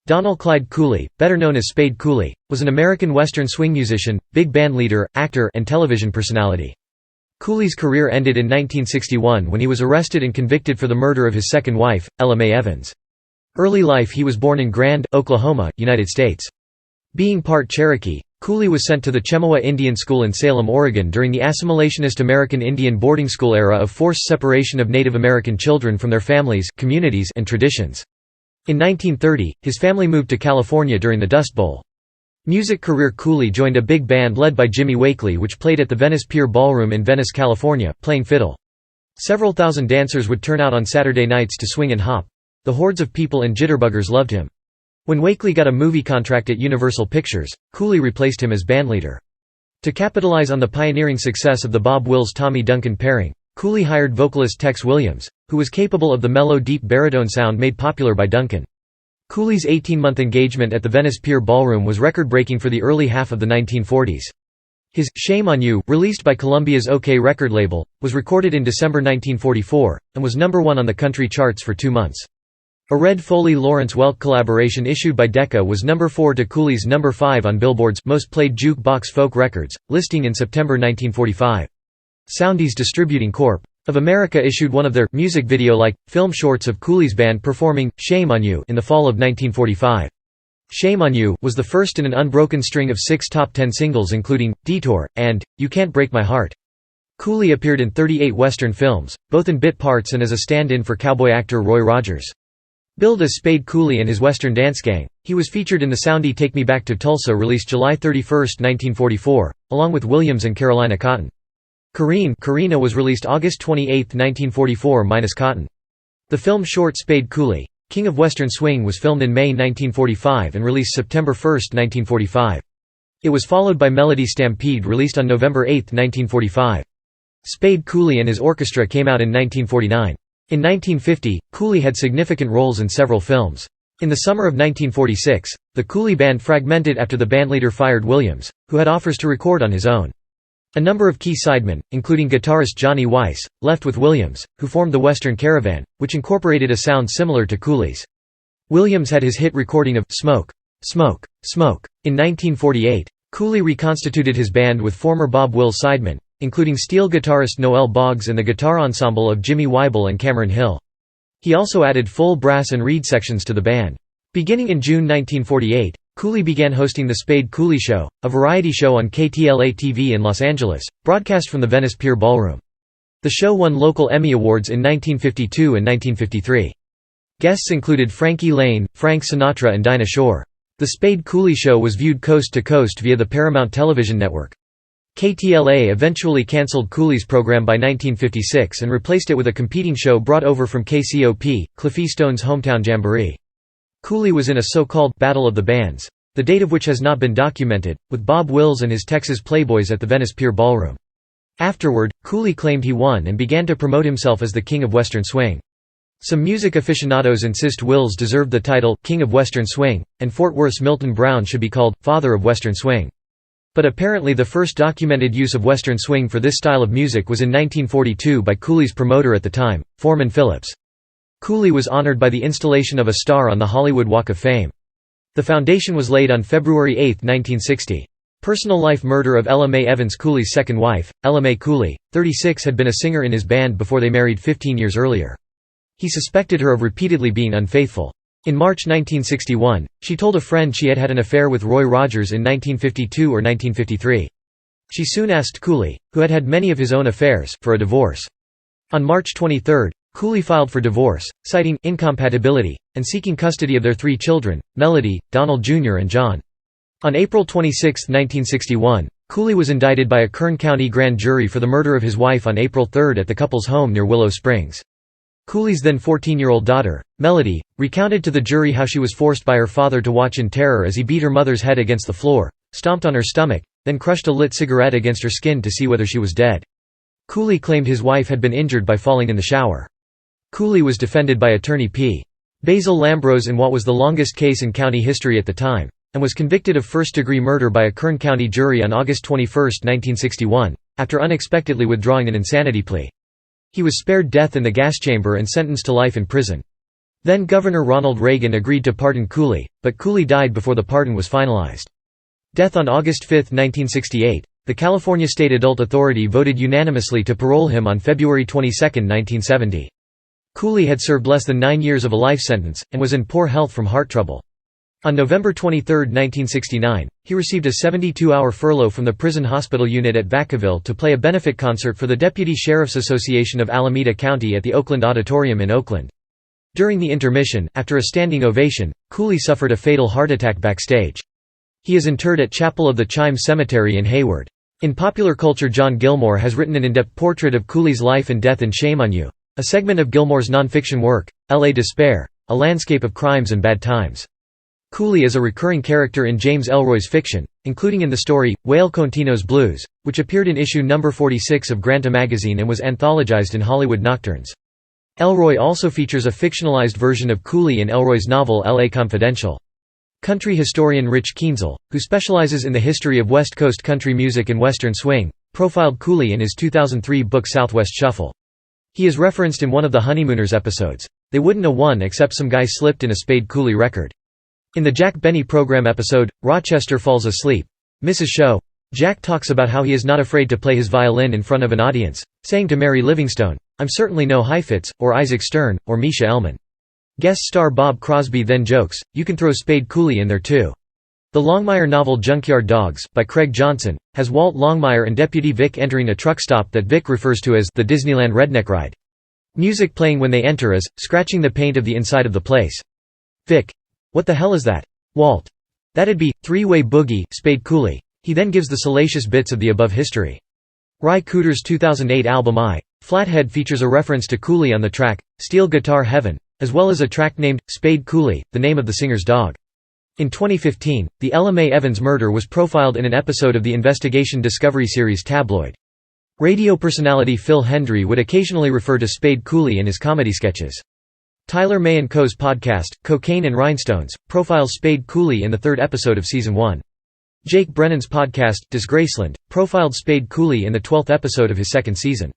Donnell Clyde Cooley, better known as Spade Cooley, was an American Western swing musician, big band leader, actor, and television personality. Cooley's career ended in 1961 when he was arrested and convicted for the murder of his second wife, Mae Evans. Early life. He was born in Grand, Oklahoma, United States. Being part Cherokee, Cooley was sent to the Chemawa Indian School in Salem, Oregon during the assimilationist American Indian boarding school era of forced separation of Native American children from their families, communities, and traditions. In 1930, his family moved to California during the Dust Bowl. Music career. Cooley joined a big band led by Jimmy Wakely which played at the Venice Pier Ballroom in Venice, California, playing fiddle. Several thousand dancers would turn out on Saturday nights to swing and hop. The hordes of people and jitterbuggers loved him. When Wakely got a movie contract at Universal Pictures, Cooley replaced him as bandleader. To capitalize on the pioneering success of the Bob Wills-Tommy Duncan pairing, Cooley hired vocalist Tex Williams, who was capable of the mellow deep baritone sound made popular by Duncan. Cooley's 18-month engagement at the Venice Pier Ballroom was record-breaking for the early half of the 1940s. His "Shame on You", released by Columbia's OK record label, was recorded in December 1944, and was #1 on the country charts for 2 months. A Red Foley-Lawrence Welk collaboration issued by Decca was #4 to Cooley's #5 on Billboard's Most Played Jukebox Folk Records, listing in September 1945. Soundies Distributing Corp. of America issued one of their music video-like film shorts of Cooley's band performing "Shame on You" in the fall of 1945. "Shame on You" was the first in an unbroken string of 6 top 10 singles including "Detour" and "You Can't Break My Heart." Cooley appeared in 38 Western films, both in bit parts and as a stand-in for cowboy actor Roy Rogers. Billed as Spade Cooley and his Western Dance Gang, he was featured in the soundie "Take Me Back to Tulsa" released July 31, 1944, along with Williams and Carolina Cotton. Karina was released August 28, 1944 minus Cotton. The film short Spade Cooley, King of Western Swing was filmed in May 1945 and released September 1, 1945. It was followed by Melody Stampede released on November 8, 1945. Spade Cooley and his orchestra came out in 1949. In 1950, Cooley had significant roles in several films. In the summer of 1946, the Cooley band fragmented after the bandleader fired Williams, who had offers to record on his own. A number of key sidemen, including guitarist Johnny Weiss, left with Williams, who formed the Western Caravan, which incorporated a sound similar to Cooley's. Williams had his hit recording of "Smoke, Smoke, Smoke" in 1948. Cooley reconstituted his band with former Bob Wills sidemen, including steel guitarist Noel Boggs and the guitar ensemble of Jimmy Weibel and Cameron Hill. He also added full brass and reed sections to the band. Beginning in June 1948, Cooley began hosting The Spade Cooley Show, a variety show on KTLA-TV in Los Angeles, broadcast from the Venice Pier Ballroom. The show won local Emmy Awards in 1952 and 1953. Guests included Frankie Laine, Frank Sinatra and Dinah Shore. The Spade Cooley Show was viewed coast to coast via the Paramount Television Network. KTLA eventually cancelled Cooley's program by 1956 and replaced it with a competing show brought over from KCOP, Cliffy Stone's hometown jamboree. Cooley was in a so-called "Battle of the Bands", the date of which has not been documented, with Bob Wills and his Texas Playboys at the Venice Pier Ballroom. Afterward, Cooley claimed he won and began to promote himself as the King of Western Swing. Some music aficionados insist Wills deserved the title "King of Western Swing", and Fort Worth's Milton Brown should be called "Father of Western Swing". But apparently the first documented use of Western Swing for this style of music was in 1942 by Cooley's promoter at the time, Foreman Phillips. Cooley was honored by the installation of a star on the Hollywood Walk of Fame. The foundation was laid on February 8, 1960. Personal life. Murder of Ella Mae Evans. Cooley's second wife, Ella Mae Cooley, 36, had been a singer in his band before they married 15 years earlier. He suspected her of repeatedly being unfaithful. In March 1961, she told a friend she had had an affair with Roy Rogers in 1952 or 1953. She soon asked Cooley, who had had many of his own affairs, for a divorce. On March 23, Cooley filed for divorce, citing incompatibility, and seeking custody of their 3 children, Melody, Donald Jr. and John. On April 26, 1961, Cooley was indicted by a Kern County grand jury for the murder of his wife on April 3 at the couple's home near Willow Springs. Cooley's then 14-year-old daughter, Melody, recounted to the jury how she was forced by her father to watch in terror as he beat her mother's head against the floor, stomped on her stomach, then crushed a lit cigarette against her skin to see whether she was dead. Cooley claimed his wife had been injured by falling in the shower. Cooley was defended by attorney P. Basil Lambrose in what was the longest case in county history at the time, and was convicted of first-degree murder by a Kern County jury on August 21, 1961, after unexpectedly withdrawing an insanity plea. He was spared death in the gas chamber and sentenced to life in prison. Then-Governor Ronald Reagan agreed to pardon Cooley, but Cooley died before the pardon was finalized. Death on August 5, 1968. The California State Adult Authority voted unanimously to parole him on February 22, 1970. Cooley had served less than 9 years of a life sentence, and was in poor health from heart trouble. On November 23, 1969, he received a 72-hour furlough from the prison hospital unit at Vacaville to play a benefit concert for the Deputy Sheriff's Association of Alameda County at the Oakland Auditorium in Oakland. During the intermission, after a standing ovation, Cooley suffered a fatal heart attack backstage. He is interred at Chapel of the Chimes Cemetery in Hayward. In popular culture, John Gilmore has written an in-depth portrait of Cooley's life and death in Shame on You, a segment of Gilmore's nonfiction work, L.A. Despair, A Landscape of Crimes and Bad Times. Cooley is a recurring character in James Ellroy's fiction, including in the story, Whale Contino's Blues, which appeared in issue number 46 of Granta magazine and was anthologized in Hollywood Nocturnes. Ellroy also features a fictionalized version of Cooley in Ellroy's novel L.A. Confidential. Country historian Rich Kienzle, who specializes in the history of West Coast country music and Western swing, profiled Cooley in his 2003 book Southwest Shuffle. He is referenced in one of the Honeymooners episodes. They wouldn't have won except some guy slipped in a Spade Cooley record. In the Jack Benny program episode, Rochester Falls Asleep, Mrs. Show, Jack talks about how he is not afraid to play his violin in front of an audience, saying to Mary Livingstone, "I'm certainly no Heifetz, or Isaac Stern, or Misha Elman." Guest star Bob Crosby then jokes, "You can throw Spade Cooley in there too." The Longmire novel Junkyard Dogs, by Craig Johnson, has Walt Longmire and Deputy Vic entering a truck stop that Vic refers to as the Disneyland Redneck Ride. Music playing when they enter is, scratching the paint of the inside of the place. Vic: "What the hell is that?" Walt: "That'd be Three-Way Boogie, Spade Cooley." He then gives the salacious bits of the above history. Ry Cooder's 2008 album I, Flathead features a reference to Cooley on the track, Steel Guitar Heaven, as well as a track named, Spade Cooley, the name of the singer's dog. In 2015, the Ella Mae Evans murder was profiled in an episode of the investigation Discovery series Tabloid. Radio personality Phil Hendry would occasionally refer to Spade Cooley in his comedy sketches. Tyler May & Co.'s podcast, Cocaine and Rhinestones, profiles Spade Cooley in the 3rd episode of Season 1. Jake Brennan's podcast, Disgraceland, profiled Spade Cooley in the 12th episode of his 2nd season.